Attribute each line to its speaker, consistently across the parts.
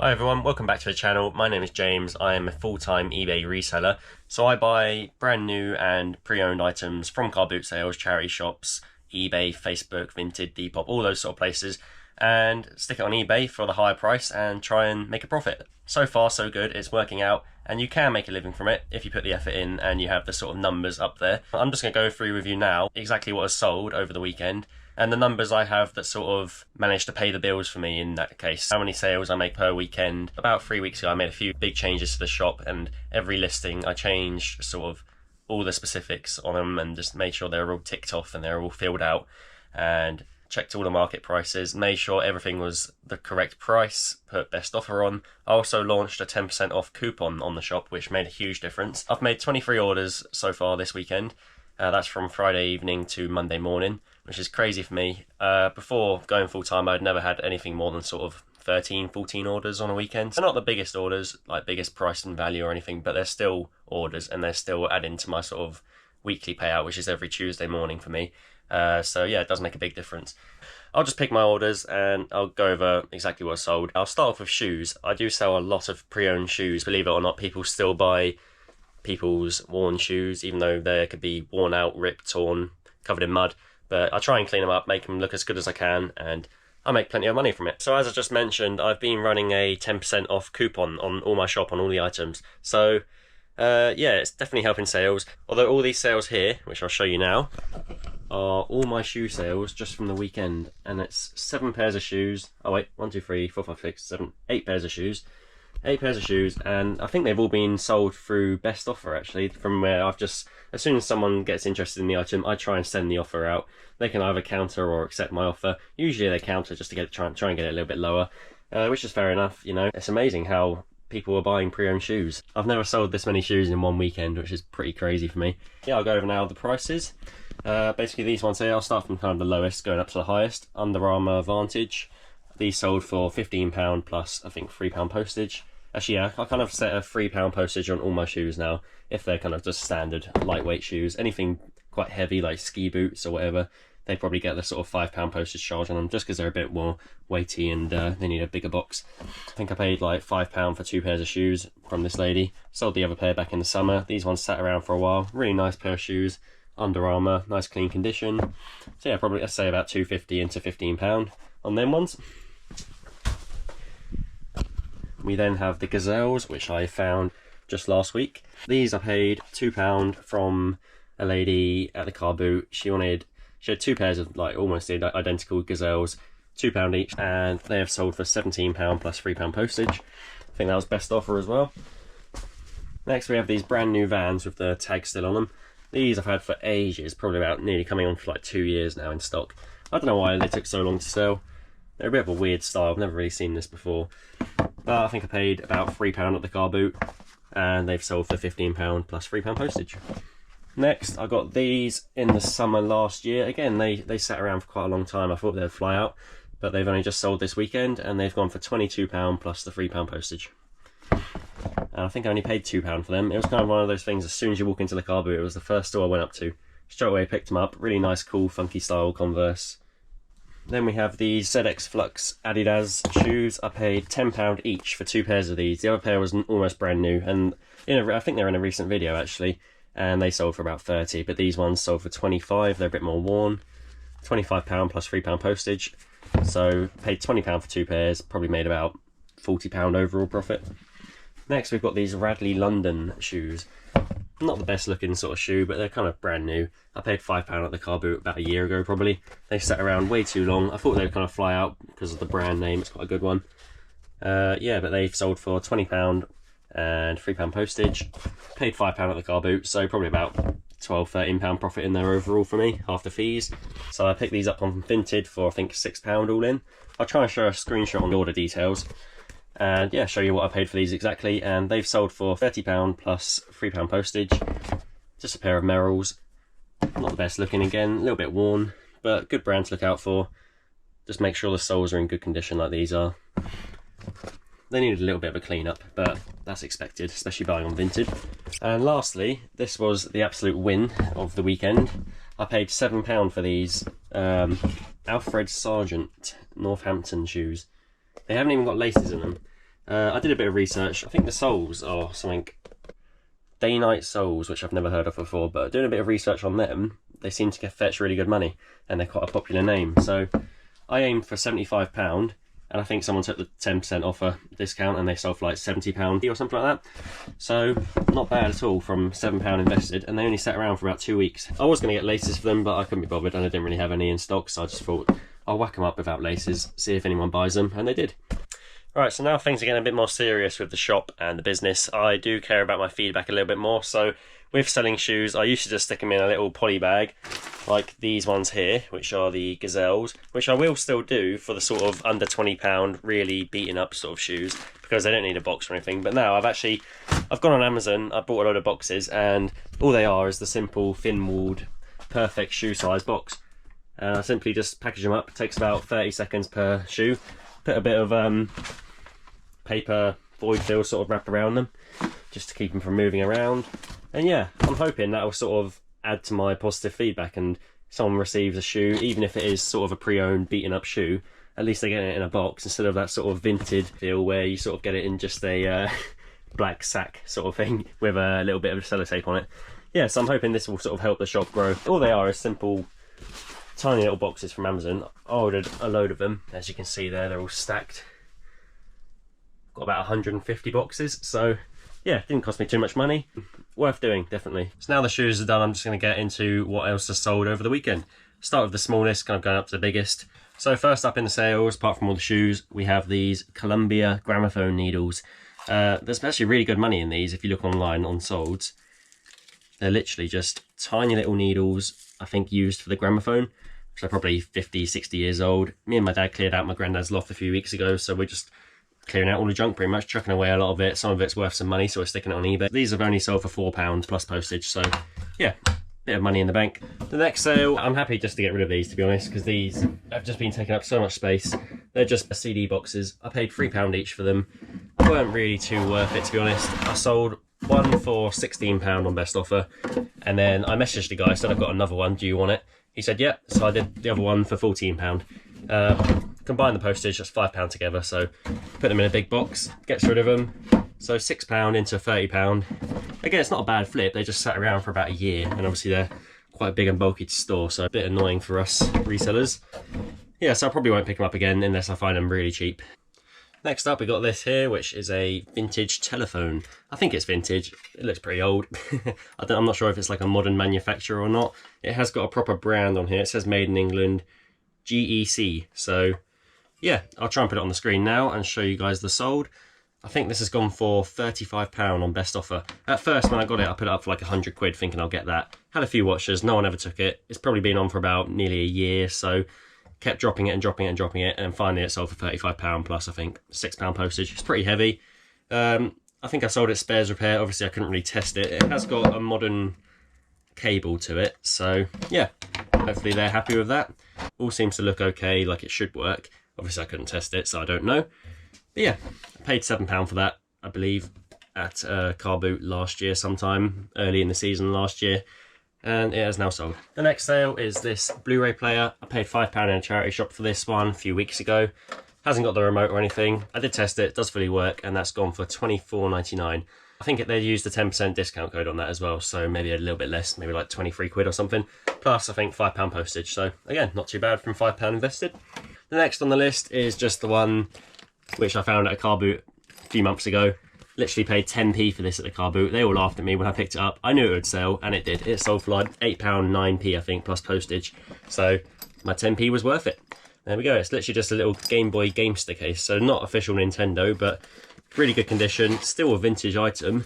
Speaker 1: Hi everyone, welcome back to the channel. My name is James. I am a full-time eBay reseller. So I buy brand new and pre-owned items from car boot sales, charity shops, eBay, Facebook, Vinted, Depop, all those sort of places, and stick it on eBay for the higher price and try and make a profit. So far so good, it's working out, and you can make a living from it if you put the effort in and you have the sort of numbers up there. I'm just going to go through with you now exactly what was sold over the weekend and the numbers I have that sort of managed to pay the bills for me in that case. How many sales I make per weekend. About 3 weeks ago I made a few big changes to the shop, and every listing I changed sort of all the specifics on them and just made sure they were all ticked off and they were all filled out, and checked all the market prices, made sure everything was the correct price, put best offer on. I also launched a 10% off coupon on the shop, which made a huge difference. I've made 23 orders so far this weekend. That's from Friday evening to Monday morning, which is crazy for me. Before going full time, I'd never had anything more than sort of 13, 14 orders on a weekend. They're not the biggest orders, like biggest price and value or anything, but they're still orders and they're still adding to my sort of weekly payout, which is every Tuesday morning for me. So yeah, it does make a big difference. I'll just pick my orders and I'll go over exactly what I sold. I'll start off with shoes. I do sell a lot of pre-owned shoes. Believe it or not, people still buy people's worn shoes, even though they could be worn out, ripped, torn, covered in mud. But I try and clean them up, make them look as good as I can, and I make plenty of money from it. So as I just mentioned, I've been running a 10% off coupon on all my shop, on all the items. So yeah, it's definitely helping sales. Although all these sales here, which I'll show you now, are all my shoe sales just from the weekend, and it's 7 pairs of shoes. Oh wait, 1, 2, 3, 4, 5, 6, 7, 8 pairs of shoes. 8 pairs of shoes, and I think they've all been sold through best offer actually, from where I've just, as soon as someone gets interested in the item, I try and send the offer out. They can either counter or accept my offer. Usually they counter just to try and get it a little bit lower, which is fair enough, you know. It's amazing how people are buying pre-owned shoes. I've never sold this many shoes in one weekend, which is pretty crazy for me. Yeah, I'll go over now the prices. Basically these ones here, I'll start from kind of the lowest going up to the highest. Under Armour Vantage, these sold for £15 plus I think £3 postage. Actually yeah, I kind of set a £3 postage on all my shoes now, if they're kind of just standard lightweight shoes. Anything quite heavy like ski boots or whatever, they probably get the sort of £5 postage charge on them, just because they're a bit more weighty and they need a bigger box. I think I paid like £5 for 2 pairs of shoes from this lady. Sold the other pair back in the summer. These ones sat around for a while. Really nice pair of shoes. Under Armour, nice clean condition. So yeah, probably let's say about £2.50 into £15 on them ones. We then have the Gazelles, which I found just last week. These I paid £2 from a lady at the car boot. She had 2 pairs of like almost identical Gazelles, £2 each, and they have sold for £17 plus £3 postage. I think that was best offer as well. Next we have these brand new Vans with the tag still on them. These I've had for ages, probably about nearly coming on for like 2 years now in stock. I don't know why they took so long to sell. They're a bit of a weird style, I've never really seen this before. But I think I paid about £3 at the car boot, and they've sold for £15 plus £3 postage. Next, I got these in the summer last year. Again, they sat around for quite a long time. I thought they'd fly out, but they've only just sold this weekend, and they've gone for £22 plus the £3 postage. And I think I only paid £2 for them. It was kind of one of those things, as soon as you walk into the car boot, it was the first store I went up to. Straight away picked them up. Really nice, cool, funky style Converse. Then we have these ZX Flux Adidas shoes. I paid £10 each for 2 pairs of these. The other pair was almost brand new, and I think they're in a recent video actually, and they sold for about 30, but these ones sold for 25. They're a bit more worn. £25 plus £3 postage. So paid £20 for 2 pairs, probably made about £40 overall profit. Next we've got these Radley London shoes. Not the best looking sort of shoe, but they're kind of brand new. I paid £5 at the car boot about a year ago probably. They sat around way too long. I thought they'd kind of fly out because of the brand name, it's quite a good one. Yeah, but they've sold for £20 and £3 postage. Paid £5 at the car boot, so probably about £12–13 profit in there overall for me, after fees. So I picked these up on Vinted for I think £6 all in. I'll try and show a screenshot on the order details, and yeah, show you what I paid for these exactly. And they've sold for £30 plus £3 postage. Just a pair of Merrells. Not the best looking again, a little bit worn, but good brand to look out for. Just make sure the soles are in good condition like these are. They needed a little bit of a clean up, but that's expected, especially buying on Vinted. And lastly, this was the absolute win of the weekend. I paid £7 for these Alfred Sargent Northampton shoes. They haven't even got laces in them. I did a bit of research. I think the soles are something day-night soles, which I've never heard of before, but doing a bit of research on them, they seem to fetch really good money, and they're quite a popular name. So I aimed for £75, and I think someone took the 10% offer discount and they sold for like £70 or something like that. So not bad at all from £7 invested, and they only sat around for about 2 weeks. I was going to get laces for them, but I couldn't be bothered and I didn't really have any in stock, so I just thought I'll whack them up without laces, see if anyone buys them, and they did. Right, so now things are getting a bit more serious with the shop and the business. I do care about my feedback a little bit more. So with selling shoes, I used to just stick them in a little poly bag, like these ones here, which are the Gazelles, which I will still do for the sort of under £20, really beaten up sort of shoes, because they don't need a box or anything. But now I've gone on Amazon, I bought a load of boxes, and all they are is the simple thin-walled, perfect shoe size box. I simply just package them up. It takes about 30 seconds per shoe. Put a bit of paper void fill sort of wrapped around them just to keep them from moving around, and yeah, I'm hoping that will sort of add to my positive feedback, and someone receives a shoe, even if it is sort of a pre-owned beaten up shoe, at least they get it in a box instead of that sort of vintage feel where you sort of get it in just a black sack sort of thing with a little bit of sellotape on it. Yeah, so I'm hoping this will sort of help the shop grow. All they are is simple tiny little boxes from Amazon. I ordered a load of them, as you can see there, they're all stacked. Got about 150 boxes, so yeah, didn't cost me too much money. Worth doing, definitely. So now the shoes are done, I'm just going to get into what else has sold over the weekend. Start with the smallest, kind of going up to the biggest. So first up in the sales, apart from all the shoes, we have these Columbia gramophone needles. There's actually really good money in these if you look online on Solds. They're literally just tiny little needles, I think used for the gramophone, which are probably 50, 60 years old. Me and my dad cleared out my granddad's loft a few weeks ago, so we're just clearing out all the junk pretty much, chucking away a lot of it. Some of it's worth some money, so we're sticking it on eBay. These have only sold for £4 plus postage, so yeah, bit of money in the bank. The next sale, I'm happy just to get rid of these, to be honest, because these have just been taking up so much space. They're just CD boxes. I paid £3 each for them. Weren't really too worth it, to be honest. I sold one for £16 on best offer, and then I messaged the guy, said I've got another one, do you want it? He said yeah, so I did the other one for £14. Combine the postage, that's £5 together, so put them in a big box, gets rid of them. So £6 into £30. Again, it's not a bad flip, they just sat around for about a year, and obviously they're quite big and bulky to store, so a bit annoying for us resellers. Yeah, so I probably won't pick them up again unless I find them really cheap. Next up, we got this here, which is a vintage telephone. I think it's vintage. It looks pretty old. I'm not sure if it's like a modern manufacturer or not. It has got a proper brand on here. It says Made in England, GEC. So yeah, I'll try and put it on the screen now and show you guys the sold. I think this has gone for £35 on best offer. At first, when I got it, I put it up for like 100 quid thinking I'll get that. Had a few watchers, no one ever took it. It's probably been on for about nearly a year, so kept dropping it and dropping it and dropping it, and finally it sold for £35 plus, I think, £6 postage. It's pretty heavy. I think I sold it spares repair. Obviously I couldn't really test it. It has got a modern cable to it, so yeah, hopefully they're happy with that. All seems to look okay, like it should work. Obviously I couldn't test it, so I don't know. But yeah, I paid £7 for that, I believe, at Car Boot last year, sometime early in the season last year. And it has now sold. The next sale is this Blu-ray player. I paid £5 in a charity shop for this one a few weeks ago. Hasn't got the remote or anything. I did test it, does fully work, and that's gone for £24.99. I think they used a 10% discount code on that as well, so maybe a little bit less, maybe like 23 quid or something. Plus, I think £5 postage, so again, not too bad from £5 invested. The next on the list is just the one which I found at a car boot a few months ago. Literally paid 10p for this at the car boot. They all laughed at me when I picked it up. I knew it would sell, and it did. It sold for like £8, 9p, I think, plus postage. So my 10p was worth it. There we go. It's literally just a little Game Boy Gamester case. So not official Nintendo, but really good condition. Still a vintage item.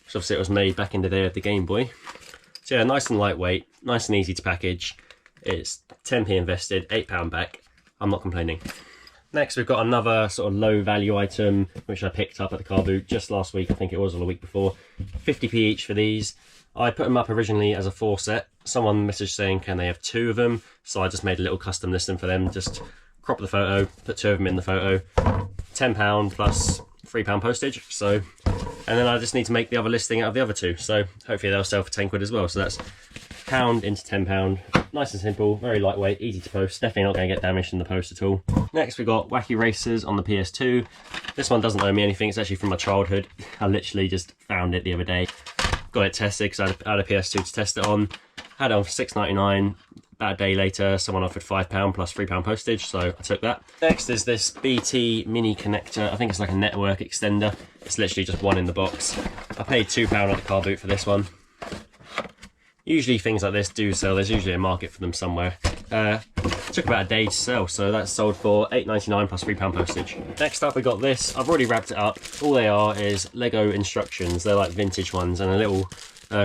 Speaker 1: So obviously it was made back in the day of the Game Boy. So yeah, nice and lightweight, nice and easy to package. It's 10p invested, £8 back. I'm not complaining. Next, we've got another sort of low value item, which I picked up at the car boot just last week, I think it was, or the week before. 50p each for these. I put them up originally as a 4 set. Someone messaged saying, can they have 2 of them? So I just made a little custom listing for them. Just crop the photo, put 2 of them in the photo. £10 plus £3 postage. So, and then I just need to make the other listing out of the other 2. So hopefully they'll sell for 10 quid as well. So that's pound into £10. Nice and simple, very lightweight, easy to post. Definitely not going to get damaged in the post at all. Next we got Wacky Racers on the PS2. This one doesn't owe me anything. It's actually from my childhood. I literally just found it the other day. Got it tested because I had a PS2 to test it on. Had it on for £6.99. About a day later, someone offered £5 plus £3 postage, so I took that. Next is this BT mini connector. I think it's like a network extender. It's literally just one in the box. I paid £2 at the car boot for this one. Usually things like this do sell. There's usually a market for them somewhere. Took about a day to sell, so that's sold for £8.99 plus £3 postage. Next up we got this. I've already wrapped it up. All they are is Lego instructions. They're like vintage ones, and a little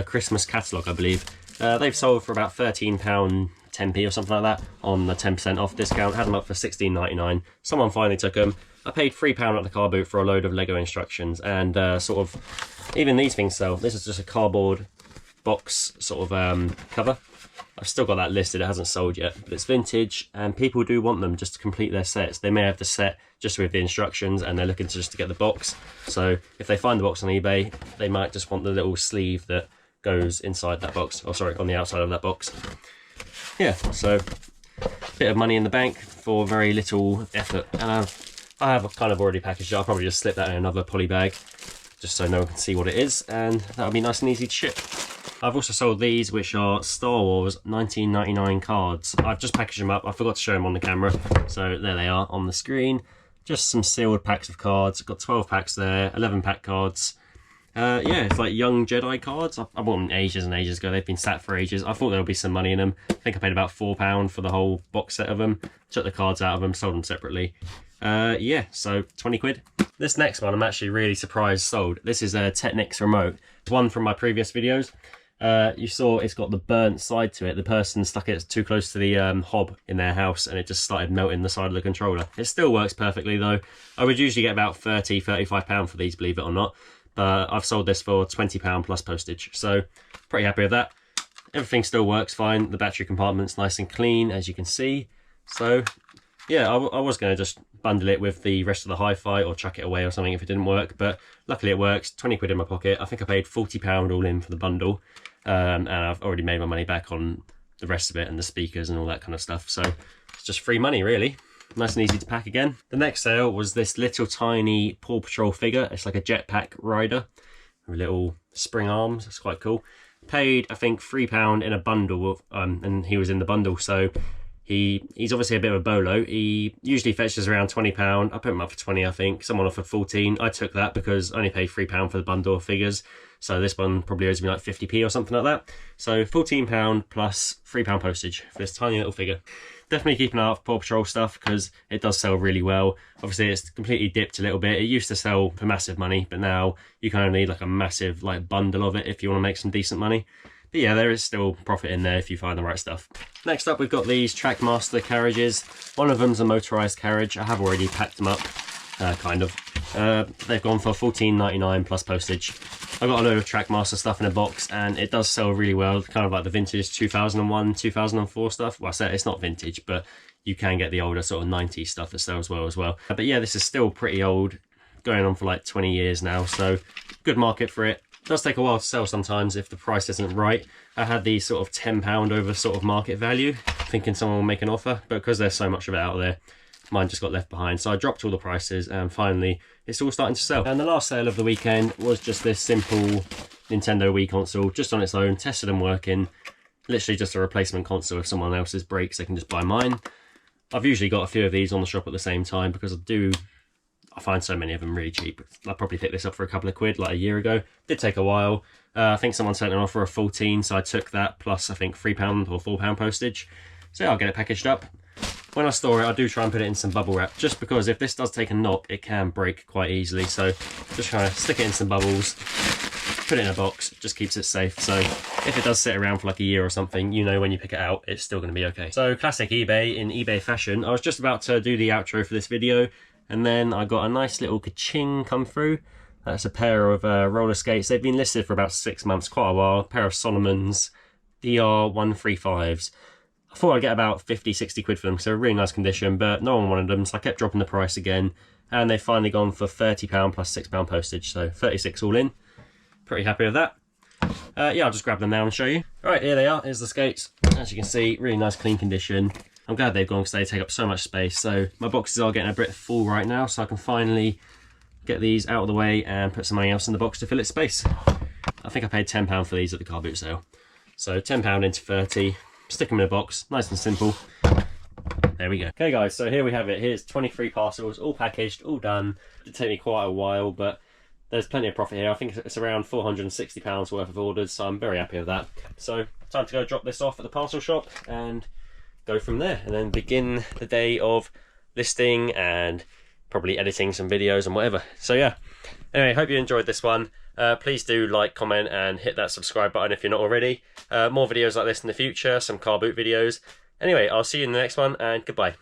Speaker 1: Christmas catalogue, I believe. They've sold for about £13, 10p or something like that on the 10% off discount. Had them up for £16.99. Someone finally took them. I paid £3 at the car boot for a load of Lego instructions, and sort of even these things sell. This is just a cardboard box sort of cover. I've still got that listed. It hasn't sold yet, but it's vintage, and people do want them just to complete their sets. They may have the set just with the instructions, and they're looking to get the box. So if they find the box on eBay, they might just want the little sleeve that goes inside that box, or sorry, on the outside of that box. Yeah, so bit of money in the bank for very little effort, and I have kind of already packaged it. I'll probably just slip that in another poly bag just so no one can see what it is, and that'll be nice and easy to ship. I've also sold these, which are Star Wars 1999 cards. I've just packaged them up. I forgot to show them on the camera, so there they are on the screen. Just some sealed packs of cards. Got 12 packs there, 11 pack cards. Yeah, it's like young Jedi cards. I bought them ages and ages ago. They've been sat for ages. I thought there would be some money in them. I think I paid about £4 for the whole box set of them. Took the cards out of them, sold them separately. Yeah, so 20 quid. This next one I'm actually really surprised sold. This is a Technics remote. It's one from my previous videos. You saw it's got the burnt side to it. The person stuck it too close to the hob in their house, and it just started melting the side of the controller. It still works perfectly though. I would usually get about £30–35 for these, believe it or not. But I've sold this for £20 plus postage, so pretty happy with that. Everything still works fine. The battery compartment's nice and clean, as you can see. So yeah, I was going to just bundle it with the rest of the hi-fi or chuck it away or something if it didn't work, but luckily it works. 20 quid in my pocket. I think I paid £40 all in for the bundle, and I've already made my money back on the rest of it and the speakers and all that kind of stuff, so it's just free money really. Nice and easy to pack again. The next sale was this little tiny Paw Patrol figure. It's like a jetpack rider with little spring arms. It's quite cool. Paid, I think, £3 in a bundle, and he was in the bundle, so he's obviously a bit of a bolo. He usually fetches around £20. I put him up for 20, I think. Someone offered 14. I took that because I only paid £3 for the bundle of figures. So this one probably owes me like 50p or something like that. So £14 plus £3 postage for this tiny little figure. Definitely keep an eye out for Paw Patrol stuff because it does sell really well. Obviously it's completely dipped a little bit. It used to sell for massive money, but now you kind of need like a massive like bundle of it if you want to make some decent money. But yeah, there is still profit in there if you find the right stuff. Next up, we've got these Trackmaster carriages. One of them's a motorised carriage. I have already packed them up, kind of. They've gone for £14.99 plus postage. I got a load of Trackmaster stuff in a box, and it does sell really well. Kind of like the vintage 2001, 2004 stuff. Well, I say it's not vintage, but you can get the older sort of 90s stuff that sells well as well. But yeah, this is still pretty old, going on for like 20 years now, so good market for it. It does take a while to sell sometimes if the price isn't right. I had these sort of £10 over sort of market value, thinking someone will make an offer, but because there's so much of it out there, mine just got left behind. So I dropped all the prices, and finally it's all starting to sell. And the last sale of the weekend was just this simple Nintendo Wii console, just on its own, tested and working. Literally just a replacement console. If someone else's breaks, they can just buy mine. I've usually got a few of these on the shop at the same time because I find so many of them really cheap. I probably picked this up for a couple of quid like a year ago. Did take a while. I think someone sent an offer of 14, so I took that plus I think £3 or £4 postage. So yeah, I'll get it packaged up. When I store it, I do try and put it in some bubble wrap, just because if this does take a knock, it can break quite easily. So just trying to stick it in some bubbles, put it in a box, just keeps it safe. So if it does sit around for like a year or something, you know when you pick it out, it's still going to be okay. So classic eBay in eBay fashion. I was just about to do the outro for this video, and then I got a nice little ka-ching come through. That's a pair of roller skates. They've been listed for about 6 months, quite a while. A pair of Solomon's DR135s. I thought I'd get about 50–60 quid for them because they're in really nice condition, but no one wanted them, so I kept dropping the price again, and they've finally gone for £30 plus £6 postage, so 36 all in. Pretty happy with that. yeah, I'll just grab them now and show you. Right, here they are. Here's the skates. As you can see, really nice clean condition. I'm glad they've gone because they take up so much space. So my boxes are getting a bit full right now, so I can finally get these out of the way and put something else in the box to fill its space. I think I paid £10 for these at the car boot sale. So £10 into 30, stick them in a box, nice and simple. There we go. Okay guys, so here we have it. Here's 23 parcels, all packaged, all done. It did take me quite a while, but there's plenty of profit here. I think it's around £460 worth of orders, so I'm very happy with that. So time to go drop this off at the parcel shop and go from there, and then begin the day of listing and probably editing some videos and whatever. So yeah, anyway, hope you enjoyed this one. Please do like, comment and hit that subscribe button if you're not already. More videos like this in the future, some car boot videos. Anyway, I'll see you in the next one, and goodbye.